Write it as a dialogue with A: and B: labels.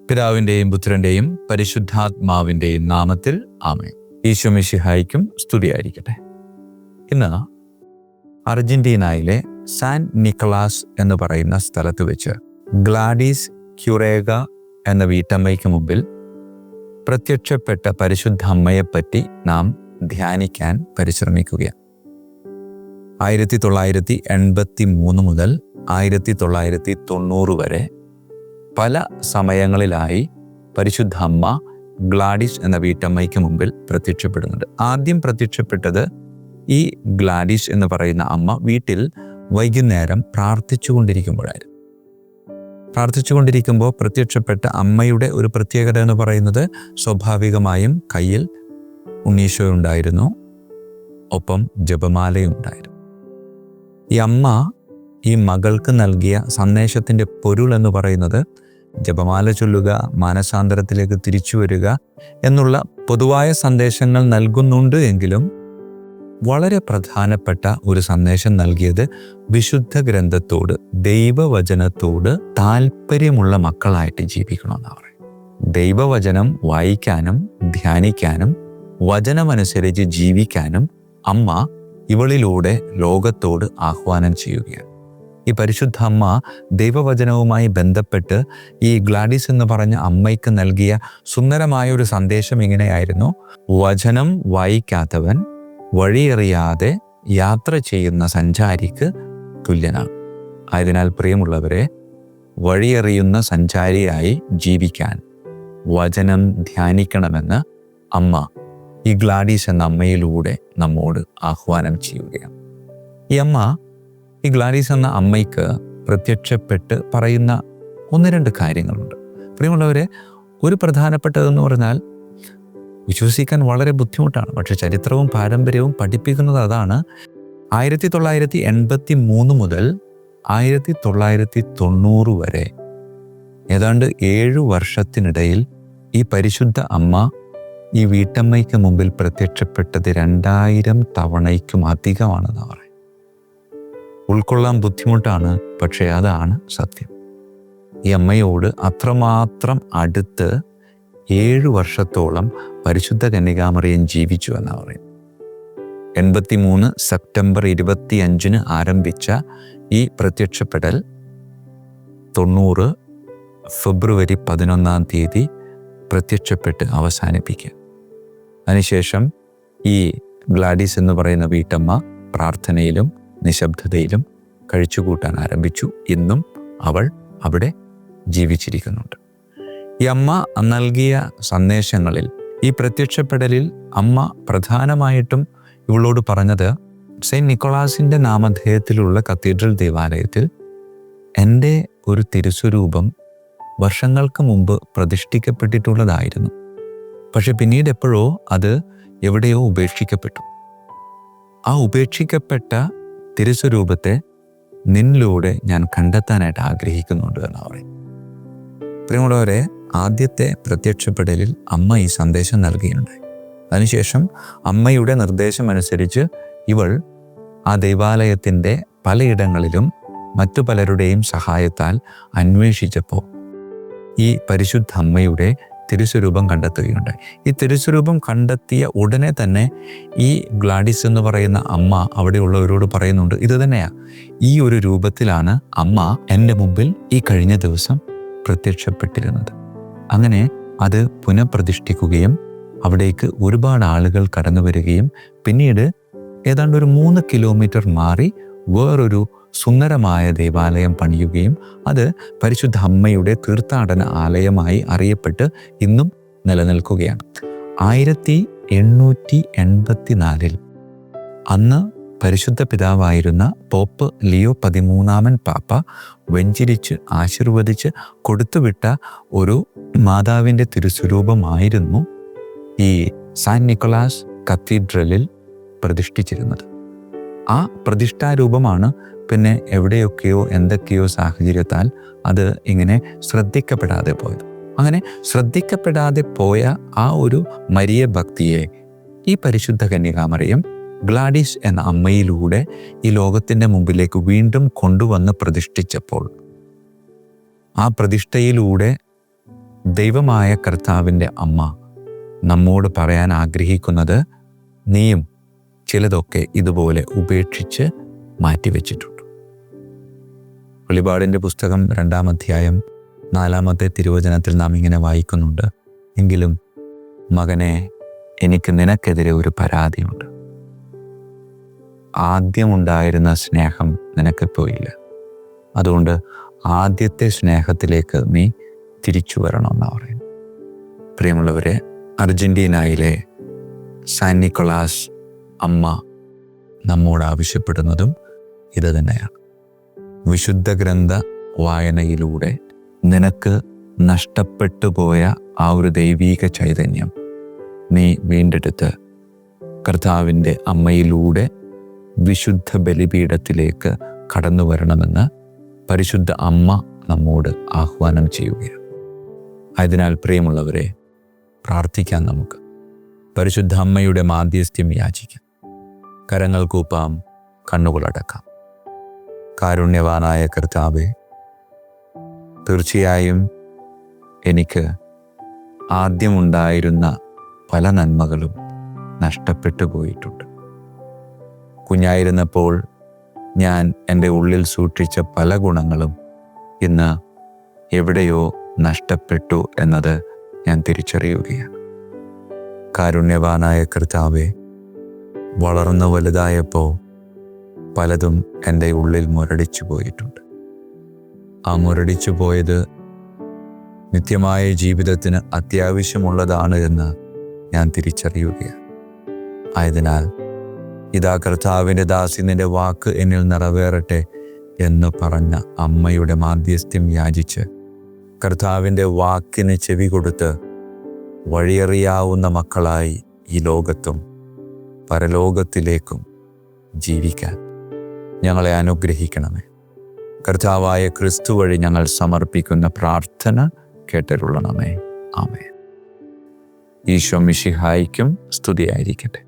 A: പിതാവിൻ്റെയും പുത്രൻ്റെയും പരിശുദ്ധാത്മാവിൻ്റെയും നാമത്തിൽ ആമേൻ. ഈശോ മിശിഹായ്ക്കും സ്തുതിയായിരിക്കട്ടെ. ഇന്ന് അർജന്റീനയിലെ സാൻ നിക്കലാസ് എന്ന് പറയുന്ന സ്ഥലത്ത് വെച്ച് ഗ്ലാഡീസ് ക്യുറേഗ എന്ന വീട്ടമ്മയ്ക്ക് മുമ്പിൽ പ്രത്യക്ഷപ്പെട്ട പരിശുദ്ധ അമ്മയെപ്പറ്റി നാം ധ്യാനിക്കാൻ പരിശ്രമിക്കുകയാണ്. 1983 മുതൽ 1990 വരെ പല സമയങ്ങളിലായി പരിശുദ്ധ അമ്മ ഗ്ലാഡീസ് എന്ന വീട്ടമ്മയ്ക്ക് മുമ്പിൽ പ്രത്യക്ഷപ്പെടുന്നുണ്ട്. ആദ്യം പ്രത്യക്ഷപ്പെട്ടത് ഈ ഗ്ലാഡീസ് എന്ന് പറയുന്ന അമ്മ വീട്ടിൽ വൈകുന്നേരം പ്രാർത്ഥിച്ചുകൊണ്ടിരിക്കുമ്പോൾ പ്രത്യക്ഷപ്പെട്ട അമ്മയുടെ ഒരു പ്രത്യേകത എന്ന് പറയുന്നത് സ്വാഭാവികമായും കയ്യിൽ ഉണ്ണീശോ ഉണ്ടായിരുന്നു, ഒപ്പം ജപമാലയും ഉണ്ടായിരുന്നു. ഈ അമ്മ ഈ മകൾക്ക് നൽകിയ സന്ദേശത്തിൻ്റെ പൊരുൾ എന്ന് പറയുന്നത് ജപമാല ചൊല്ലുക, മാനസാന്തരത്തിലേക്ക് തിരിച്ചു വരിക എന്നുള്ള പൊതുവായ സന്ദേശങ്ങൾ നൽകുന്നുണ്ട് എങ്കിലും വളരെ പ്രധാനപ്പെട്ട ഒരു സന്ദേശം നൽകിയത് വിശുദ്ധ ഗ്രന്ഥത്തോട്, ദൈവവചനത്തോട് താല്പര്യമുള്ള മക്കളായിട്ട് ജീവിക്കണമെന്നാണ് പറയുന്നത്. ദൈവവചനം വായിക്കാനും ധ്യാനിക്കാനും വചനമനുസരിച്ച് ജീവിക്കാനും അമ്മ ഇവളിലൂടെ ലോകത്തോട് ആഹ്വാനം ചെയ്യുകയാണ്. ഈ പരിശുദ്ധ അമ്മ ദൈവവചനവുമായി ബന്ധപ്പെട്ട് ഈ ഗ്ലാഡീസ് എന്ന് പറഞ്ഞ അമ്മയ്ക്ക് നൽകിയ സുന്ദരമായ ഒരു സന്ദേശം ഇങ്ങനെയായിരുന്നു: വചനം വായിക്കാത്തവൻ വഴിയറിയാതെ യാത്ര ചെയ്യുന്ന സഞ്ചാരിക്ക് തുല്യനാണ്. ആയതിനാൽ പ്രിയമുള്ളവരെ, വഴിയറിയുന്ന സഞ്ചാരിയായി ജീവിക്കാൻ വചനം ധ്യാനിക്കണമെന്ന് അമ്മ ഈ ഗ്ലാഡീസ് എന്ന അമ്മയിലൂടെ നമ്മോട് ആഹ്വാനം ചെയ്യുകയാണ്. ഈ അമ്മ, ഈ ഗ്ലാഡീസ് എന്ന അമ്മയ്ക്ക് പ്രത്യക്ഷപ്പെട്ട് പറയുന്ന 1-2 കാര്യങ്ങളുണ്ട്. പ്രിയമുള്ളവരെ, ഒരു പ്രധാനപ്പെട്ടതെന്ന് പറഞ്ഞാൽ വിശ്വസിക്കാൻ വളരെ ബുദ്ധിമുട്ടാണ്, പക്ഷെ ചരിത്രവും പാരമ്പര്യവും പഠിപ്പിക്കുന്നത് അതാണ്. 1983 മുതൽ 1990 വരെ ഏതാണ്ട് 7 വർഷത്തിനിടയിൽ ഈ പരിശുദ്ധ അമ്മ ഈ വീട്ടമ്മയ്ക്ക് മുമ്പിൽ പ്രത്യക്ഷപ്പെട്ടത് 2000 തവണയ്ക്കും അധികമാണെന്ന് പറയും. ഉൾക്കൊള്ളാൻ ബുദ്ധിമുട്ടാണ്, പക്ഷേ അതാണ് സത്യം. ഈ അമ്മയോട് അത്രമാത്രം അടുത്ത് 7 വർഷത്തോളം പരിശുദ്ധ കന്യകാമറിയം ജീവിച്ചു എന്നാണ് പറയുന്നത്. 83 സെപ്റ്റംബർ 25 ആരംഭിച്ച ഈ പ്രത്യക്ഷപ്പെടൽ 90 ഫെബ്രുവരി 11 പ്രത്യക്ഷപ്പെട്ട് അവസാനിപ്പിക്കുക. അതിനുശേഷം ഈ ഗ്ലാഡീസ് എന്ന് പറയുന്ന വീട്ടമ്മ പ്രാർത്ഥനയിലും നിശബ്ദതയിലും കഴിച്ചുകൂട്ടാൻ ആരംഭിച്ചു. ഇന്നും അവൾ അവിടെ ജീവിച്ചിരിക്കുന്നുണ്ട്. ഈ അമ്മ നൽകിയ സന്ദേശങ്ങളിൽ, ഈ പ്രത്യക്ഷപ്പെടലിൽ അമ്മ പ്രധാനമായിട്ടും ഇവളോട് പറഞ്ഞത്, സെയിൻറ്റ് നിക്കോളാസിൻ്റെ നാമധേയത്തിലുള്ള കത്തീഡ്രൽ ദേവാലയത്തിൽ എൻ്റെ ഒരു തിരുസ്വരൂപം വർഷങ്ങൾക്ക് മുമ്പ് പ്രതിഷ്ഠിക്കപ്പെട്ടിട്ടുള്ളതായിരുന്നു. പക്ഷെ പിന്നീട് എപ്പോഴോ അത് എവിടെയോ ഉപേക്ഷിക്കപ്പെട്ടു. ആ ഉപേക്ഷിക്കപ്പെട്ട തിരുസ്വരൂപത്തെ നിന്നിലൂടെ ഞാൻ കണ്ടെത്താനായിട്ട് ആഗ്രഹിക്കുന്നുണ്ട് എന്നാണ് പറയും. പ്രിയമുള്ളവരെ, ആദ്യത്തെ പ്രത്യക്ഷപ്പെടലിൽ അമ്മ ഈ സന്ദേശം നൽകിയിട്ടുണ്ടായി. അതിനുശേഷം അമ്മയുടെ നിർദ്ദേശമനുസരിച്ച് ഇവൾ ആ ദൈവാലയത്തിൻ്റെ പലയിടങ്ങളിലും മറ്റു പലരുടെയും സഹായത്താൽ അന്വേഷിച്ചപ്പോൾ ഈ പരിശുദ്ധ അമ്മയുടെ തിരുസ്വരൂപം കണ്ടെത്തുകയുണ്ടായി. ഈ തിരുസ്വരൂപം കണ്ടെത്തിയ ഉടനെ തന്നെ ഈ ഗ്ലാഡീസ് എന്ന് പറയുന്ന അമ്മ അവിടെയുള്ളവരോട് പറയുന്നുണ്ട്, ഇത് തന്നെയാണ്, ഈ ഒരു രൂപത്തിലാണ് അമ്മ എൻ്റെ മുമ്പിൽ ഈ കഴിഞ്ഞ ദിവസം പ്രത്യക്ഷപ്പെട്ടിരുന്നത്. അങ്ങനെ അത് പുനഃപ്രതിഷ്ഠിക്കുകയും അവിടേക്ക് ഒരുപാട് ആളുകൾ കടന്നു വരികയും പിന്നീട് ഏതാണ്ട് ഒരു 3 കിലോമീറ്റർ മാറി വേറൊരു സുന്ദരമായ ദേവാലയം പണിയുകയും അത് പരിശുദ്ധ അമ്മയുടെ തീർത്ഥാടന ആലയമായി അറിയപ്പെട്ട് ഇന്നും നിലനിൽക്കുകയാണ്. 1884 അന്ന് പരിശുദ്ധ പിതാവായിരുന്ന പോപ്പ് ലിയോ 13 പാപ്പ വെഞ്ചരിച്ച് ആശീർവദിച്ച് കൊടുത്തുവിട്ട ഒരു മാതാവിൻ്റെ തിരുസ്വരൂപമായിരുന്നു ഈ സാൻ നിക്കോളാസ് കത്തീഡ്രലിൽ പ്രതിഷ്ഠിച്ചിരുന്നത്. ആ പ്രതിഷ്ഠാരൂപമാണ് പിന്നെ എവിടെയൊക്കെയോ എന്തൊക്കെയോ സാഹചര്യത്താൽ അത് ഇങ്ങനെ ശ്രദ്ധിക്കപ്പെടാതെ പോയത്. അങ്ങനെ ശ്രദ്ധിക്കപ്പെടാതെ പോയ ആ ഒരു മരിയ ഭക്തിയെ ഈ പരിശുദ്ധ കന്യകാമറിയം ഗ്ലാഡിസ് എന്ന അമ്മയിലൂടെ ഈ ലോകത്തിൻ്റെ മുമ്പിലേക്ക് വീണ്ടും കൊണ്ടുവന്ന് പ്രതിഷ്ഠിച്ചപ്പോൾ, ആ പ്രതിഷ്ഠയിലൂടെ ദൈവമായ കർത്താവിൻ്റെ അമ്മ നമ്മോട് പറയാൻ ആഗ്രഹിക്കുന്നത്, നീയും ചിലതൊക്കെ ഇതുപോലെ ഉപേക്ഷിച്ച് മാറ്റിവെച്ചിട്ടുണ്ട്. വെളിപാടിൻ്റെ പുസ്തകം 2-ാം അധ്യായം 4-ാമത്തെ തിരുവചനത്തിൽ നാം ഇങ്ങനെ വായിക്കുന്നുണ്ട്, എങ്കിലും മകനെ, എനിക്ക് നിനക്കെതിരെ ഒരു പരാതിയുണ്ട്. ആദ്യമുണ്ടായിരുന്ന സ്നേഹം നിനക്കിപ്പോൾ ഇല്ല. അതുകൊണ്ട് ആദ്യത്തെ സ്നേഹത്തിലേക്ക് നീ തിരിച്ചു വരണമെന്നാണ് പറയുന്നത്. പ്രിയമുള്ളവരെ, അർജന്റീനയിലെ സാൻ നിക്കോളാസ് അമ്മ നമ്മോട് ആവശ്യപ്പെടുന്നതും ഇത് തന്നെയാണ്. വിശുദ്ധ ഗ്രന്ഥ വായനയിലൂടെ നിനക്ക് നഷ്ടപ്പെട്ടു പോയ ആ ഒരു ദൈവീക ചൈതന്യം നീ വീണ്ടെടുത്ത് കർത്താവിൻ്റെ അമ്മയിലൂടെ വിശുദ്ധ ബലിപീഠത്തിലേക്ക് കടന്നു വരണമെന്ന് പരിശുദ്ധ അമ്മ നമ്മോട് ആഹ്വാനം ചെയ്യുകയാണ്. ആയതിനാൽ പ്രിയമുള്ളവരെ, പ്രാർത്ഥിക്കാൻ നമുക്ക്. പരിശുദ്ധ അമ്മയുടെ മാധ്യസ്ഥ്യം യാചിക്കാം. കരങ്ങൾ കൂപ്പാം, കണ്ണുകളടക്കാം. കാരുണ്യവാനായ കർത്താവേ, തീർച്ചയായും എനിക്ക് ആദ്യമുണ്ടായിരുന്ന പല നന്മകളും നഷ്ടപ്പെട്ടു പോയിട്ടുണ്ട്. കുഞ്ഞായിരുന്നപ്പോൾ ഞാൻ എൻ്റെ ഉള്ളിൽ സൂക്ഷിച്ച പല ഗുണങ്ങളും ഇന്ന് എവിടെയോ നഷ്ടപ്പെട്ടു എന്നത് ഞാൻ തിരിച്ചറിയുകയാണ്. കാരുണ്യവാനായ കർത്താവേ, വളർന്നു വലുതായപ്പോൾ പലതും എൻ്റെ ഉള്ളിൽ മുരടിച്ചു പോയിട്ടുണ്ട്. ആ മുരടിച്ചു പോയത് നിത്യമായ ജീവിതത്തിന് അത്യാവശ്യമുള്ളതാണ് എന്ന് ഞാൻ തിരിച്ചറിയുകയാണ്. ആയതിനാൽ ഇതാ കർത്താവിൻ്റെ ദാസി, നിന്റെ വാക്ക് എന്നിൽ നിറവേറട്ടെ എന്ന് പറഞ്ഞ അമ്മയുടെ മാധ്യസ്ഥ്യം യാചിച്ച് കർത്താവിൻ്റെ വാക്കിന് ചെവി കൊടുത്ത് വഴിയറിയാവുന്ന മക്കളായി ഈ ലോകത്തും പരലോകത്തിലേക്കും ജീവിക്കാൻ ഞങ്ങളെ അനുഗ്രഹിക്കണമേ. കർത്താവായ ക്രിസ്തു വഴി ഞങ്ങൾ സമർപ്പിക്കുന്ന പ്രാർത്ഥന കേട്ടരുളണമേ. ആമേൻ. ഈശോ മിശിഹായ്ക്കും സ്തുതിയായിരിക്കട്ടെ.